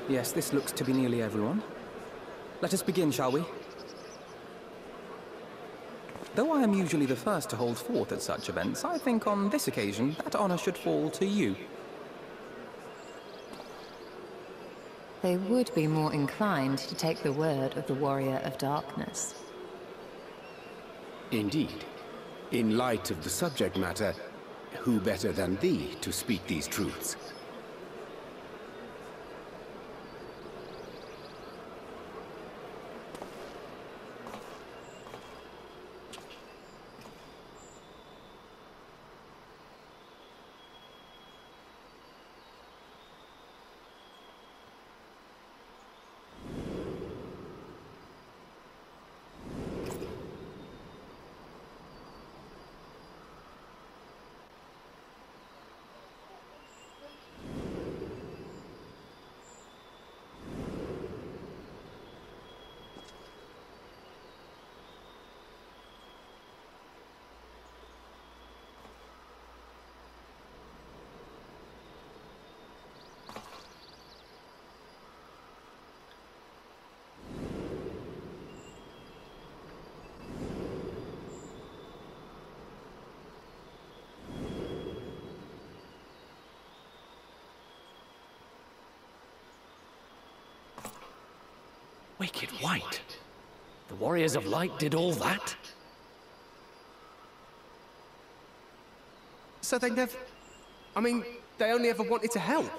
Yes, this looks to be nearly everyone. Let us begin, shall we? Though I am usually the first to hold forth at such events, I think on this occasion that honor should fall to you. They would be more inclined to take the word of the Warrior of Darkness. Indeed. In light of the subject matter, who better than thee to speak these truths? Wicked White? The Warriors of Light did all that? So they never... I mean, they only ever wanted to help.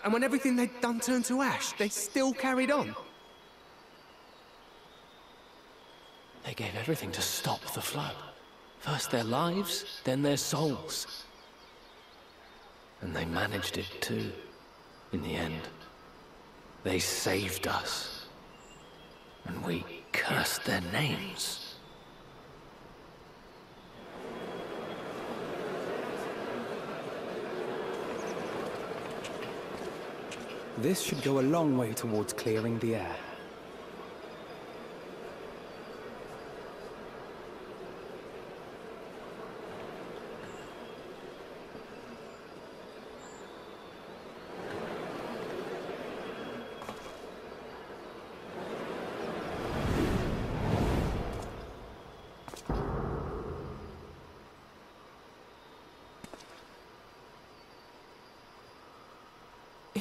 And when everything they'd done turned to ash, they still carried on. They gave everything to stop the flood. First their lives, then their souls. And they managed it too, in the end. They saved us. And we cursed their names. This should go a long way towards clearing the air.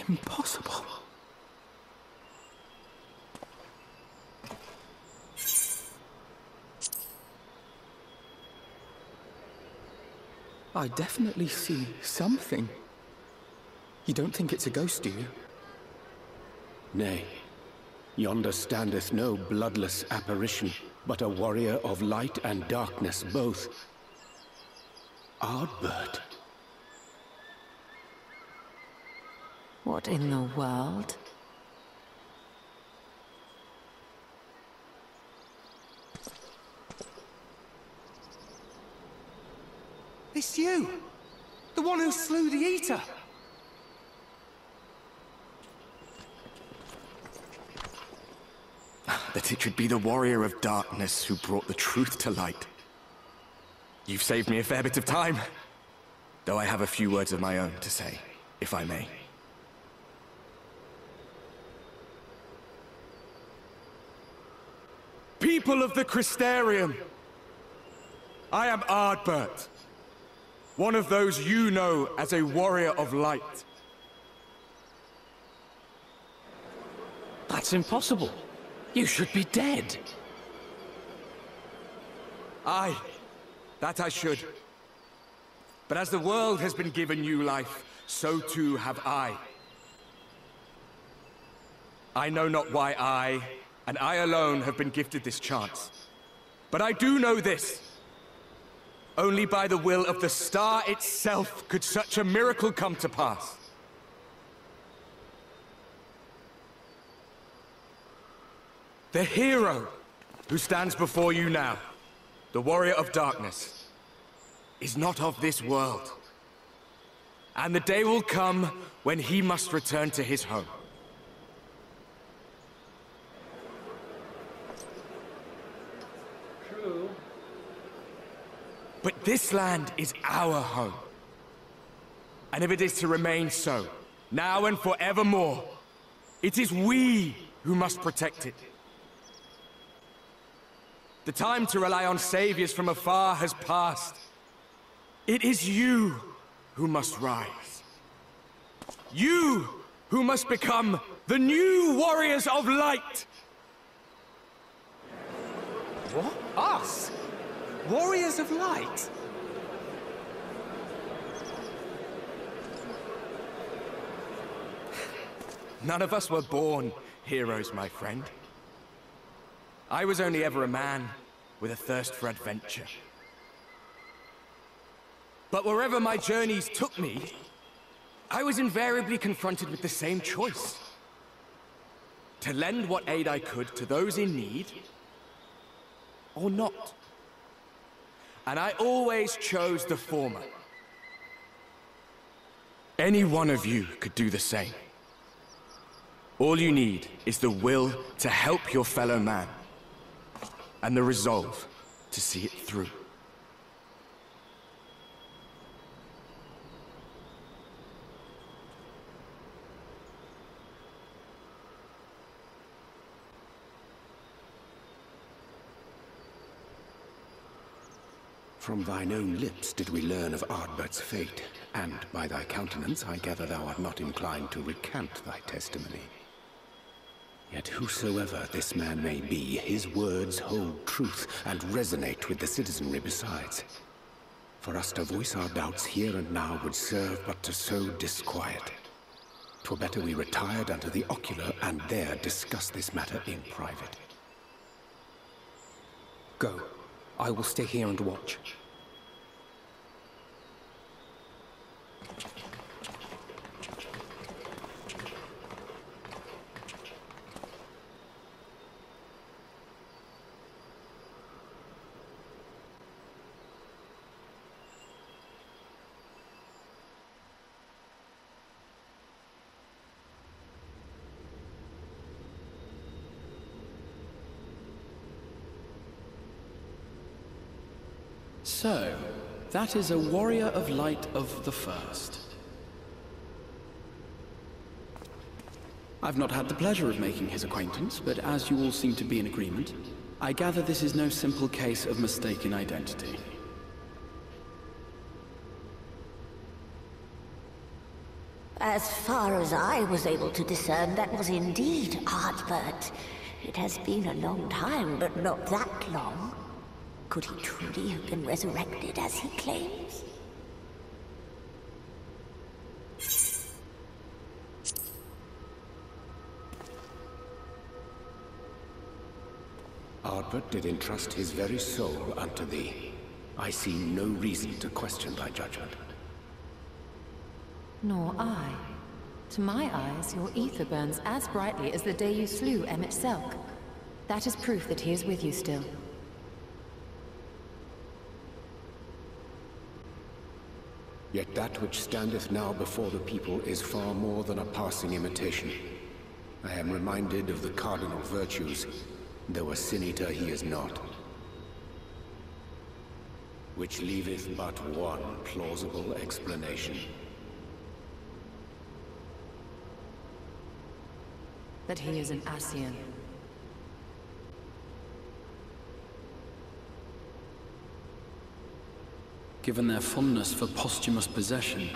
Impossible. I definitely see something. You don't think it's a ghost, do you? Nay. Yonder standeth no bloodless apparition, but a warrior of light and darkness both. Ardbert. What in the world? It's you! The one who slew the Eater! That it should be the Warrior of Darkness who brought the truth to light. You've saved me a fair bit of time, though I have a few words of my own to say, if I may. People of the Crystarium, I am Ardbert, one of those you know as a warrior of light. That's impossible. You should be dead. Aye, that I should. But as the world has been given new life, so too have I. I know not why I, and I alone, have been gifted this chance. But I do know this. Only by the will of the star itself could such a miracle come to pass. The hero who stands before you now, the Warrior of Darkness, is not of this world. And the day will come when he must return to his home. True. But this land is our home. And if it is to remain so, now and forevermore, It is we who must protect it. The time to rely on saviors from afar has passed. It is you who must rise. You who must become the new warriors of light! What? Us? Warriors of light? None of us were born heroes, my friend. I was only ever a man with a thirst for adventure. But wherever my journeys took me, I was invariably confronted with the same choice. To lend what aid I could to those in need, or not. And I always chose the former. Any one of you could do the same. All you need is the will to help your fellow man, and the resolve to see it through. From thine own lips did we learn of Ardbert's fate, and by thy countenance I gather thou art not inclined to recant thy testimony. Yet whosoever this man may be, his words hold truth and resonate with the citizenry besides. For us to voice our doubts here and now would serve but to sow disquiet. 'Twere better we retired unto the ocular and there discuss this matter in private. Go. I will stay here and watch. So, that is a warrior of light of the first. I've not had the pleasure of making his acquaintance, but as you all seem to be in agreement, I gather this is no simple case of mistaken identity. As far as I was able to discern, that was indeed Ardbert. It has been a long time, but not that long. Could he truly have been resurrected as he claims? Ardbert did entrust his very soul unto thee. I see no reason to question thy judgment. Nor I. To my eyes, your ether burns as brightly as the day you slew Emmett Selk. That is proof that he is with you still. Yet that which standeth now before the people is far more than a passing imitation. I am reminded of the cardinal virtues, though a sin-eater he is not. Which leaveth but one plausible explanation. That he is an Ascian. Given their fondness for posthumous possession,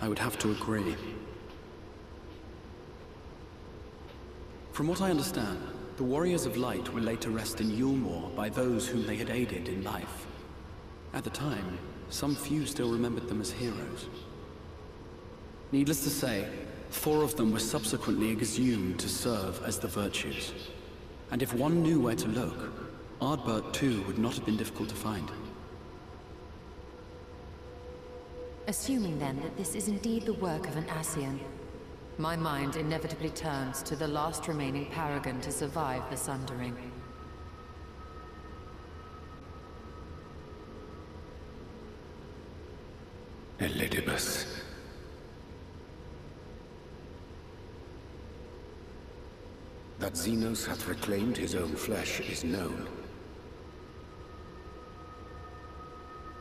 I would have to agree. From what I understand, the Warriors of Light were laid to rest in Yulmore by those whom they had aided in life. At the time, some few still remembered them as heroes. Needless to say, 4 of them were subsequently exhumed to serve as the virtues. And if one knew where to look, Ardbert too would not have been difficult to find. Assuming then that this is indeed the work of an Ascian, my mind inevitably turns to the last remaining paragon to survive the Sundering. Elidibus. That Xenos hath reclaimed his own flesh is known.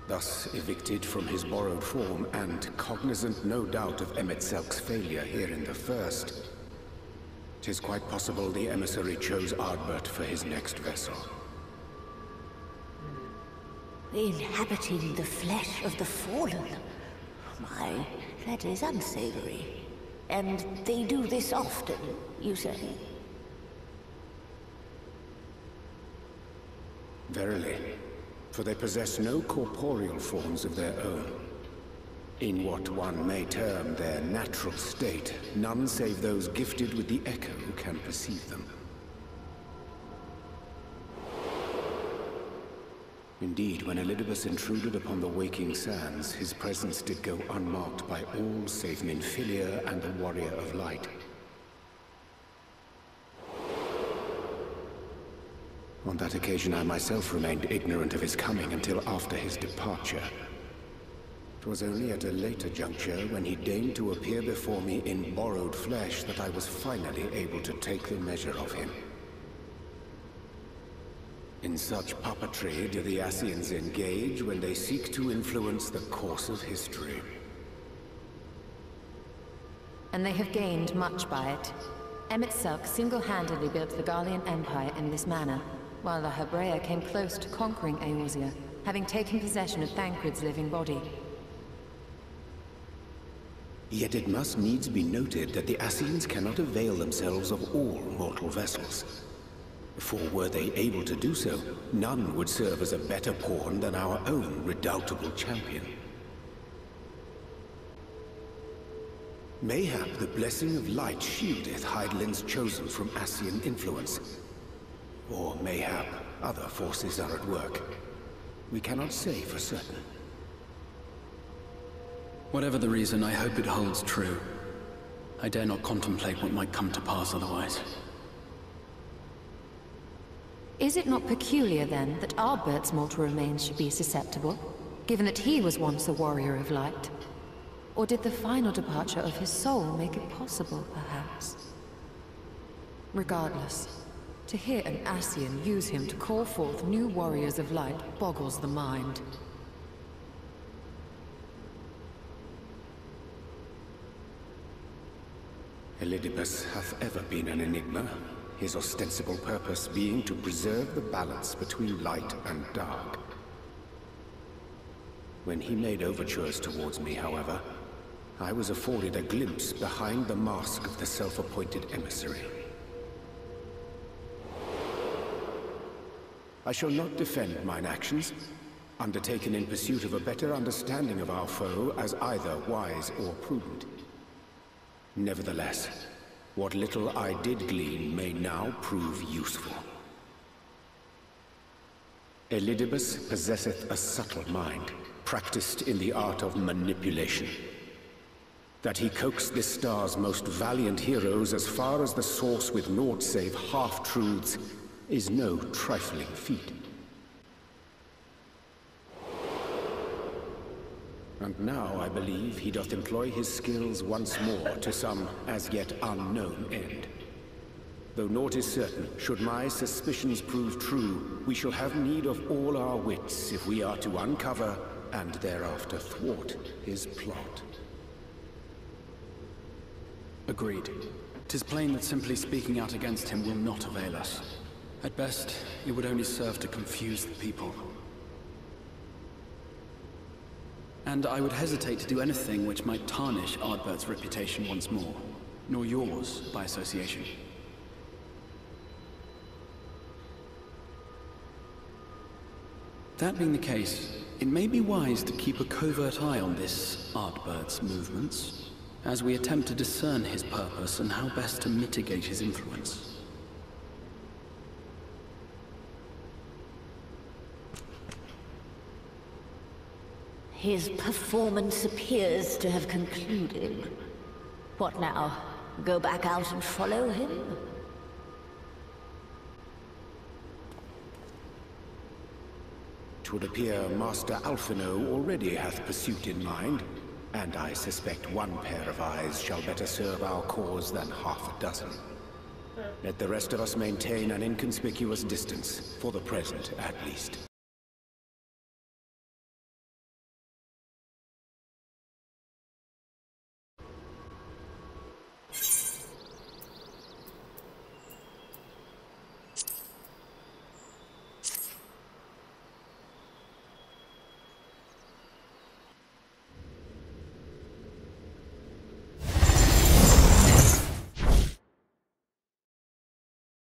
Thus evicted from his borrowed form, and cognizant no doubt of Emmett Selk's failure here in the first, 'Tis quite possible the emissary chose Ardbert for his next vessel. Inhabiting the flesh of the fallen. My, that is unsavory. And they do this often, you say? Verily, for they possess no corporeal forms of their own. In what one may term their natural state, none save those gifted with the echo can perceive them. Indeed, when Elidibus intruded upon the waking sands, his presence did go unmarked by all save Minfilia and the Warrior of Light. On that occasion, I myself remained ignorant of his coming until after his departure. It was only at a later juncture, when he deigned to appear before me in borrowed flesh, that I was finally able to take the measure of him. In such puppetry do the Ascians engage when they seek to influence the course of history. And they have gained much by it. Emmett Selk single-handedly built the Garlean Empire in this manner, while the Hebrea came close to conquering Eorzea, having taken possession of Thancred's living body. Yet it must needs be noted that the Ascians cannot avail themselves of all mortal vessels. For were they able to do so, none would serve as a better pawn than our own redoubtable champion. Mayhap the blessing of light shieldeth Hydaelyn's chosen from Ascian influence. Or mayhap other forces are at work. We cannot say for certain. Whatever the reason, I hope it holds true. I dare not contemplate what might come to pass otherwise. Is it not peculiar, then, that Ardbert's mortal remains should be susceptible, given that he was once a warrior of light? Or did the final departure of his soul make it possible, perhaps? Regardless, to hear an Ascian use him to call forth new warriors of light boggles the mind. Elidibus hath ever been an enigma, his ostensible purpose being to preserve the balance between light and dark. When he made overtures towards me, however, I was afforded a glimpse behind the mask of the self-appointed emissary. I shall not defend mine actions, undertaken in pursuit of a better understanding of our foe as either wise or prudent. Nevertheless, what little I did glean may now prove useful. Elidibus possesseth a subtle mind, practiced in the art of manipulation. That he coaxed this star's most valiant heroes as far as the source with naught save half-truths is no trifling feat. And now I believe he doth employ his skills once more to some as yet unknown end. Though naught is certain, should my suspicions prove true, we shall have need of all our wits if we are to uncover and thereafter thwart his plot. Agreed. 'Tis plain that simply speaking out against him will not avail us. At best, it would only serve to confuse the people. And I would hesitate to do anything which might tarnish Ardbert's reputation once more, nor yours by association. That being the case, it may be wise to keep a covert eye on this Ardbert's movements, as we attempt to discern his purpose and how best to mitigate his influence. His performance appears to have concluded. What now? Go back out and follow him? Twould appear Master Alphino already hath pursuit in mind, and I suspect one pair of eyes shall better serve our cause than half a dozen. Let the rest of us maintain an inconspicuous distance, for the present at least.